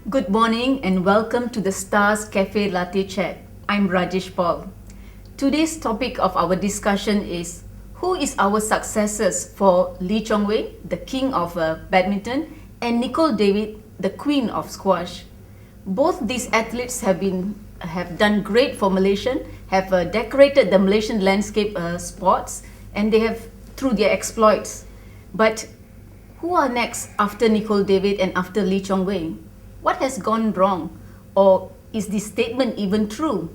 Good morning and welcome to the Stars Cafe Latte Chat. I'm Rajes Paul. Today's topic of our discussion is who is our successors for Lee Chong Wei, the king of badminton, and Nicol David, the queen of squash. Both these athletes have done great for Malaysian, have decorated the Malaysian landscape sports, and they have through their exploits. But who are next after Nicol David and after Lee Chong Wei? What has gone wrong? Or is this statement even true?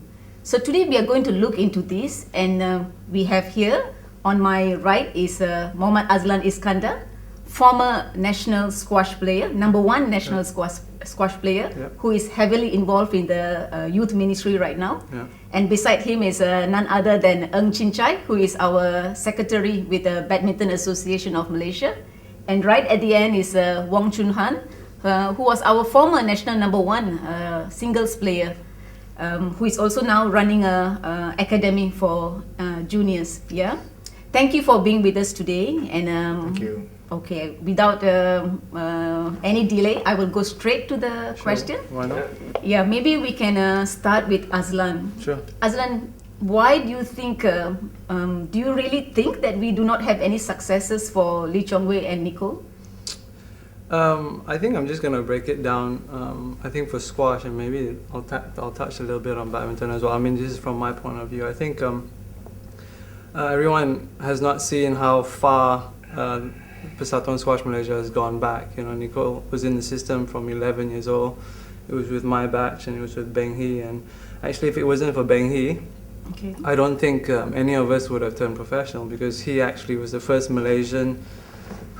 So today we are going to look into this, and we have here on my right is Mohammad Azlan Iskandar, former national squash player, #1 national squash player, who is heavily involved in the youth ministry right now. And beside him is none other than Ng Chin Chai, who is our secretary with the Badminton Association of Malaysia. And right at the end is Wong Choong Han, who was our former national #1 singles player, who is also now running a academy for juniors. Yeah, thank you for being with us today. And thank you. Okay, without any delay, I will go straight to the question. Why not? Yeah, maybe we can start with Azlan. Sure. Azlan, why do you think? Do you really think that we do not have any successes for Lee Chong Wei and Nicol? I think I'm just going to break it down. I think for squash, and maybe I'll touch a little bit on badminton as well. I mean, this is from my point of view. I think everyone has not seen how far Persatuan Squash Malaysia has gone back. You know, Nicol was in the system from 11 years old. It was with my batch, and it was with Beng Hee. And actually, if it wasn't for Beng Hee, I don't think any of us would have turned professional, because he actually was the first Malaysian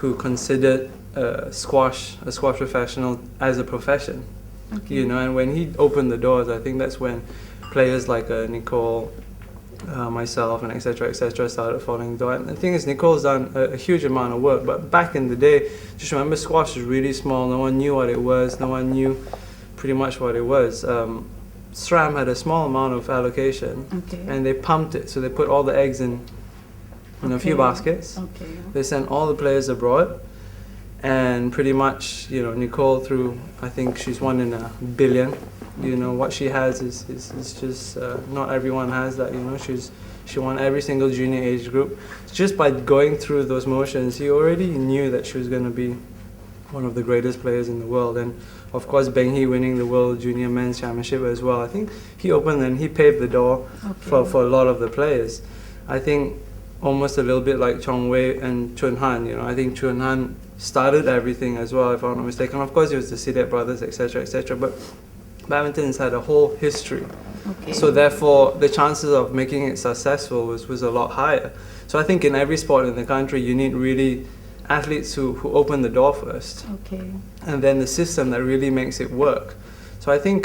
who considered a squash professional as a profession. You know, and when he opened the doors, I think that's when players like Nicol, myself, and etc. started following the door. And the thing is, Nicol's done a huge amount of work, but back in the day, just remember, squash was really small. No one knew what it was. No one knew pretty much what it was. SRAM had a small amount of allocation, and they pumped it. So they put all the eggs in a few baskets. They sent all the players abroad, and pretty much, you know, Nicol, through, I think she's one in a billion. You know, what she has is just not everyone has that. You know, she won every single junior age group. Just by going through those motions, he already knew that she was going to be one of the greatest players in the world. And of course, Beng Hee winning the World Junior Men's Championship as well. I think he opened and he paved the door for a lot of the players. I think almost a little bit like Chong Wei and Choong Han. You know, I think Choong Han started everything as well, if I'm not mistaken. Of course, it was the Sidet brothers, etc., etc. But badminton has had a whole history. So therefore, the chances of making it successful was a lot higher. So I think in every sport in the country, you need really athletes who open the door first. And then the system that really makes it work. So I think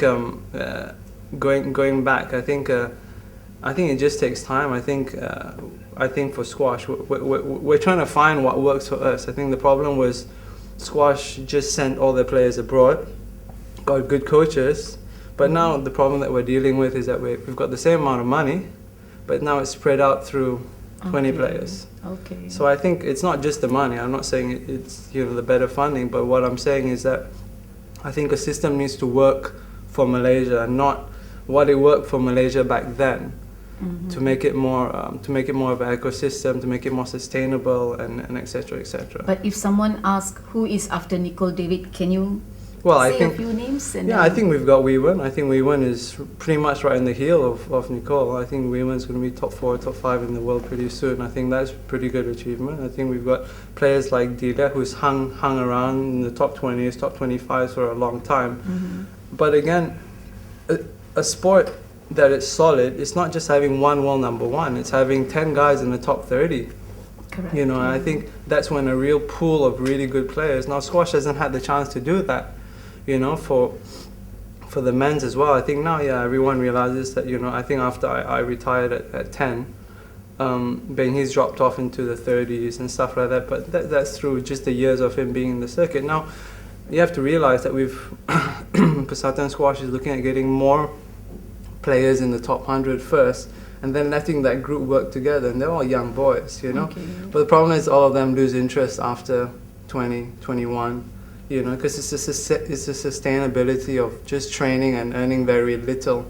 going back, I think it just takes time. I think for squash, we're trying to find what works for us. I think the problem was squash just sent all their players abroad, got good coaches, but now the problem that we're dealing with is that we've got the same amount of money, but now it's spread out through 20 players. So I think it's not just the money. I'm not saying it's, you know, the better funding, but what I'm saying is that I think a system needs to work for Malaysia, not what it worked for Malaysia back then. To make it more of an ecosystem, to make it more sustainable, and etc. etc. But if someone asks who is after Nicol David, can you say a few names? And I think we've got Wei Wen. I think Wei Wen is pretty much right in the heel of Nicol. I think Wei Wen's going to be top 4, top 5 in the world pretty soon. I think that's a pretty good achievement. I think we've got players like Delia, who's hung around in the top 20s, top 25s for a long time. But again, a sport that it's solid, it's not just having one world #1, it's having 10 guys in the top 30. You know, and I think that's when a real pool of really good players. Now squash hasn't had the chance to do that, you know, for the men's as well. I think now, everyone realizes that, you know, I think after I retired at 10, Beng Hee's dropped off into the 30s and stuff like that, but that's through just the years of him being in the circuit. Now, you have to realize that Persatuan Squash is looking at getting more players in the top 100 first, and then letting that group work together, and they're all young boys, you know. But the problem is all of them lose interest after 20, 21, you know, because it's a sustainability of just training and earning very little.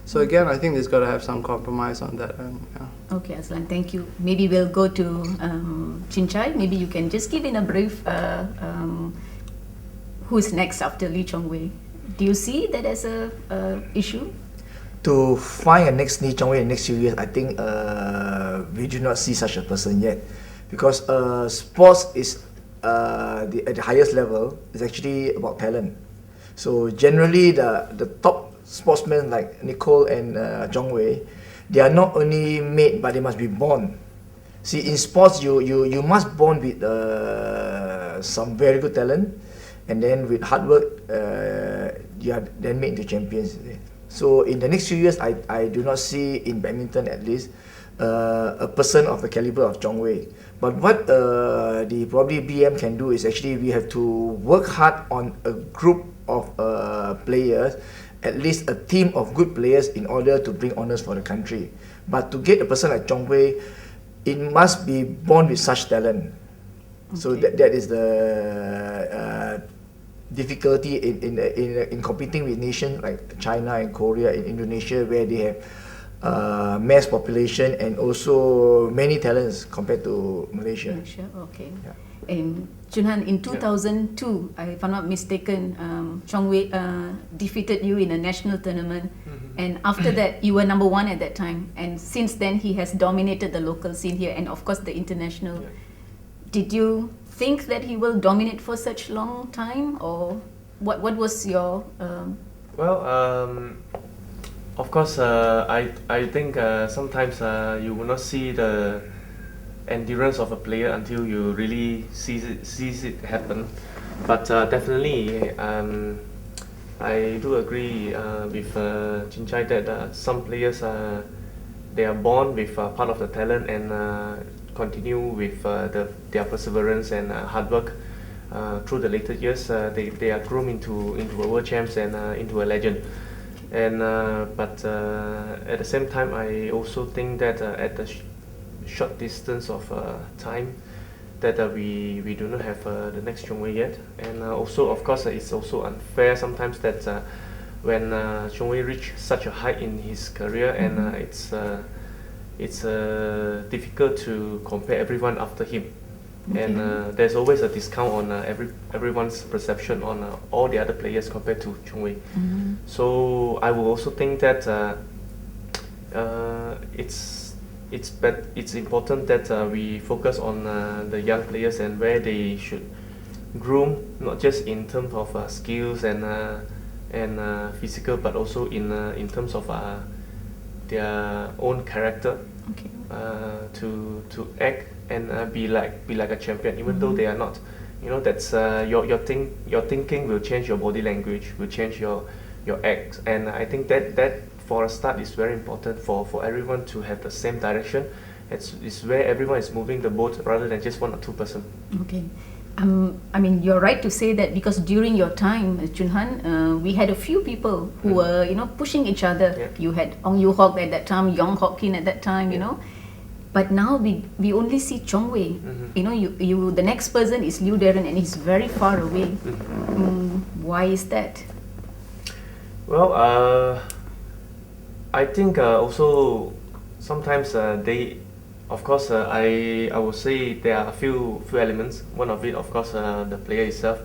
So again, I think there's got to have some compromise on that. Yeah. Okay, Azlan, thank you. Maybe we'll go to Chinchay. Maybe you can just give in a brief who's next after Lee Chong Wei. Do you see that as a issue? To find a next Lee Chong Wei in the next few years, I think we do not see such a person yet, because sports is at the highest level is actually about talent. So generally, the top sportsmen like Nicol and Chong Wei, they are not only made, but they must be born. See, in sports, you must born with some very good talent, and then with hard work, you are then made into champions. So in the next few years, I do not see, in badminton at least, a person of the caliber of Chong Wei. But what the probably BM can do is actually we have to work hard on a group of players, at least a team of good players, in order to bring honours for the country. But to get a person like Chong Wei, it must be born with such talent. Okay. So that is the difficulty in competing with nations like China and Korea and Indonesia, where they have mass population and also many talents compared to Malaysia. Malaysia, okay. Yeah. Choong Han, in 2002, if I'm not mistaken, Chong Wei defeated you in a national tournament, and after that you were number one at that time, and since then he has dominated the local scene here and of course the international. Yeah. Did you think that he will dominate for such long time, or what was your of course, I think sometimes you will not see the endurance of a player until you really sees it happen. But definitely, I do agree with Chinchay that some players they are born with part of the talent and continue with their perseverance and hard work through the later years. They are groomed into a world champs and into a legend. And but at the same time, I also think that at the short distance of time, that we do not have the next Chong Wei yet. And also, of course, it's also unfair sometimes that when Chong Wei reached such a height in his career, and it's difficult to compare everyone after him. Okay. And there's always a discount on everyone's perception on all the other players compared to Chong Wei. So I will also think that it's important that we focus on the young players and where they should groom, not just in terms of skills and physical, but also in terms of their own character. Okay. To act and be like a champion, even though they are not. You know, that's your thinking will change, your body language will change your act, and I think that for a start is very important for everyone to have the same direction. It's where everyone is moving the boat rather than just one or two person. Okay. I mean, you're right to say that, because during your time, Choong Han, we had a few people who were, pushing each other. Yeah. You had Ong Yu Hock at that time, Yong Hock Kin at that time, you know. But now we only see Chong Wei. You know, the next person is Liu Darren, and he's very far away. Why is that? Well, I think also sometimes of course, I would say there are a few elements. One of it, of course, the player itself.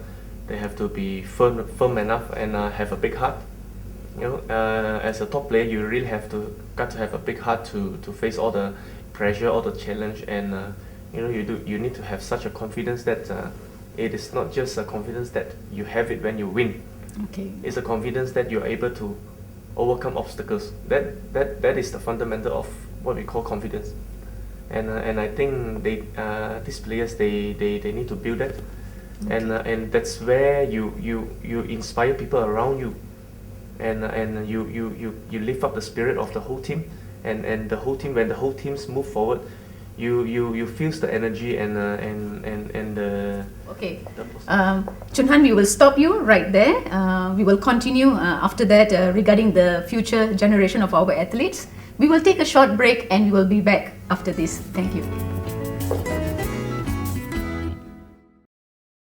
They have to be firm enough and have a big heart. You know, as a top player, you really got to have a big heart to face all the pressure, all the challenge, and you need to have such a confidence that it is not just a confidence that you have it when you win. Okay. It's a confidence that you are able to overcome obstacles. That is the fundamental of what we call confidence. And I think these players they need to build that, okay. And that's where you inspire people around you, and you lift up the spirit of the whole team, and the whole team, when the whole teams move forward, you feel the energy and the. Okay, Choong Han, we will stop you right there. We will continue after that regarding the future generation of our athletes. We will take a short break and we will be back after this. Thank you.